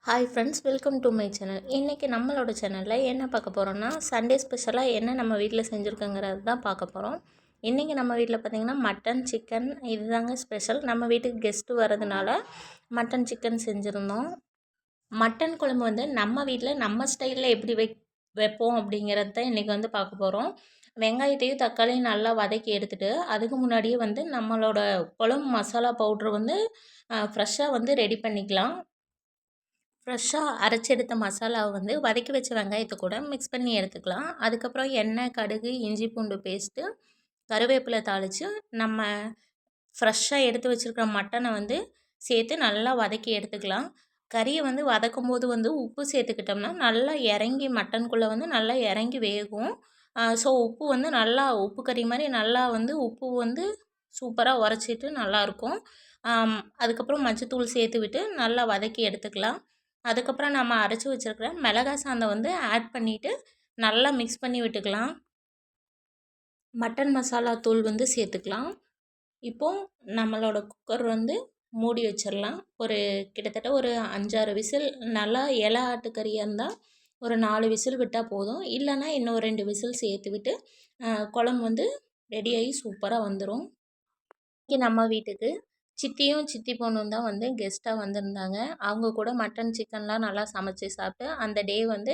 Hi friends, welcome to my channel. இன்றைக்கி நம்மளோட சேனலில் என்ன பார்க்க போகிறோன்னா, சண்டே ஸ்பெஷலாக என்ன நம்ம வீட்டில் செஞ்சுருக்கோங்கிறது தான் பார்க்க போகிறோம். இன்றைக்கி நம்ம வீட்டில் பார்த்திங்கன்னா மட்டன், சிக்கன் இதுதாங்க ஸ்பெஷல். நம்ம வீட்டுக்கு கெஸ்ட்டு வரதுனால மட்டன், சிக்கன் செஞ்சுருந்தோம். மட்டன் குழம்பு வந்து நம்ம வீட்டில் நம்ம ஸ்டைலில் எப்படி வைப்போம் அப்படிங்கிறது தான் இன்றைக்கி வந்து பார்க்க போகிறோம். வெங்காயத்தையும் தக்காளியும் நல்லா வதக்கி எடுத்துகிட்டு அதுக்கு முன்னாடியே வந்து நம்மளோட குழம்பு மசாலா பவுட்ரு வந்து ஃப்ரெஷ்ஷாக வந்து ரெடி பண்ணிக்கலாம். ஃப்ரெஷ்ஷாக அரைச்செடுத்த மசாலாவை வந்து வதக்கி வச்ச வெங்காயத்தை கூட மிக்ஸ் பண்ணி எடுத்துக்கலாம். அதுக்கப்புறம் எண்ணெய், கடுகு, இஞ்சி பூண்டு பேஸ்ட்டு, கருவேப்பிலை தாளித்து நம்ம ஃப்ரெஷ்ஷாக எடுத்து வச்சுருக்கிற மட்டனை வந்து சேர்த்து நல்லா வதக்கி எடுத்துக்கலாம். கறியை வந்து வதக்கும் போது வந்து உப்பு சேர்த்துக்கிட்டோம்னா நல்லா இறங்கி மட்டனுக்குள்ளே வந்து நல்லா இறங்கி வேகும். ஸோ உப்பு வந்து நல்லா உப்பு கறி மாதிரி நல்லா வந்து உப்பு வந்து சூப்பராக உரைச்சிட்டு நல்லாயிருக்கும். அதுக்கப்புறம் மஞ்சத்தூள் சேர்த்து விட்டு நல்லா வதக்கி எடுத்துக்கலாம். அதுக்கப்புறம் நம்ம அரைச்சி வச்சுருக்கிற மிளகாய் சாந்தை வந்து ஆட் பண்ணிவிட்டு நல்லா மிக்ஸ் பண்ணி விட்டுக்கலாம். மட்டன் மசாலா தூள் வந்து சேர்த்துக்கலாம். இப்போது நம்மளோட குக்கர் வந்து மூடி வச்சிடலாம். கிட்டத்தட்ட ஒரு 5-6 விசில். நல்லா இலை ஆட்டுக்கறியாக இருந்தால் ஒரு 4 விசில் விட்டால் போதும். இல்லைன்னா இன்னும் 2 விசில் சேர்த்து விட்டு குழம்பு வந்து ரெடியாகி சூப்பராக வந்துடும். இன்றைக்கி நம்ம வீட்டுக்கு சித்தியும் சித்தி பொண்ணும் தான் வந்து கெஸ்ட்டாக வந்திருந்தாங்க. அவங்க கூட மட்டன், சிக்கன்லாம் நல்லா சமைச்சு சாப்பிட்டு அந்த டே வந்து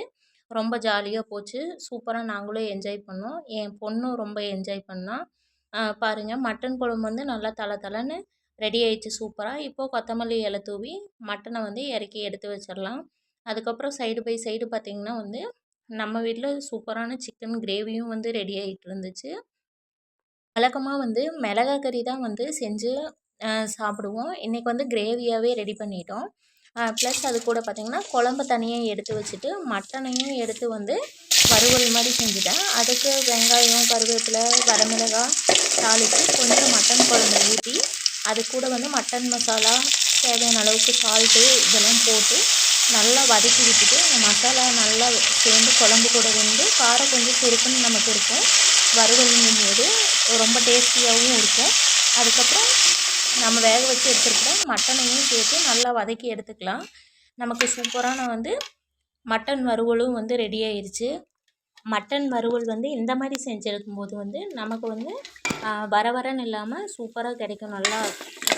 ரொம்ப ஜாலியாக போச்சு. சூப்பராக நாங்களும் என்ஜாய் பண்ணோம். என் பொண்ணும் ரொம்ப என்ஜாய் பண்ணா. பாருங்கள், மட்டன் குழம்பு வந்து நல்லா தளன்னு ரெடி ஆயிடுச்சு சூப்பராக. இப்போது கொத்தமல்லி இலை தூவி மட்டனை வந்து இறக்கி எடுத்து வச்சிடலாம். அதுக்கப்புறம் சைடு பை சைடு பார்த்திங்கன்னா வந்து நம்ம வீட்டில் சூப்பரான சிக்கன் கிரேவியும் வந்து ரெடி ஆகிட்டு இருந்துச்சு. வழக்கமாக வந்து மிளகாய் கறி தான் வந்து செஞ்சு சாப்பிடுவோம். இன்றைக்கி வந்து கிரேவியாகவே ரெடி பண்ணிட்டோம். ப்ளஸ் அது கூட பார்த்திங்கன்னா குழம்பு தனியாக எடுத்து வச்சுட்டு மட்டனையும் எடுத்து வந்து வறுவல் மாதிரி செஞ்சுட்டேன். அதுக்கு வெங்காயம், கருவேப்பிலை, வரமிளகாய் தாளித்து கொஞ்சம் மட்டன் குழம்பு ஊற்றி அது கூட வந்து மட்டன் மசாலா, தேவையான அளவுக்கு சால்ட்டு இதெல்லாம் போட்டு நல்லா வதக்கி விட்டுட்டு அந்த மசாலா நல்லா சேர்ந்து குழம்பு கூட வந்து காரம் கொஞ்சம் சுருக்குன்னு நமக்கு இருக்கும். வறுவலுங்கும் போது ரொம்ப டேஸ்டியாகவும் இருக்கும். அதுக்கப்புறம் நம்ம வேக வச்சு எடுத்துருக்கிற மட்டனையும் சேர்த்து நல்லா வதக்கி எடுத்துக்கலாம். நமக்கு சூப்பரான வந்து மட்டன் வறுவலும் வந்து ரெடி ஆயிடுச்சு. மட்டன் வறுவல் வந்து இந்த மாதிரி செஞ்செடுக்கும்போது வந்து நமக்கு வந்து வரன்னு இல்லாமல் சூப்பராக கிடைக்கும். நல்லா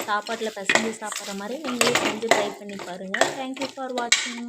சாப்பாட்டில் பிசைஞ்சு சாப்பிட்ற மாதிரி நீங்களே செஞ்சு ட்ரை பண்ணி பாருங்கள். தேங்க்யூ ஃபார் வாட்சிங்.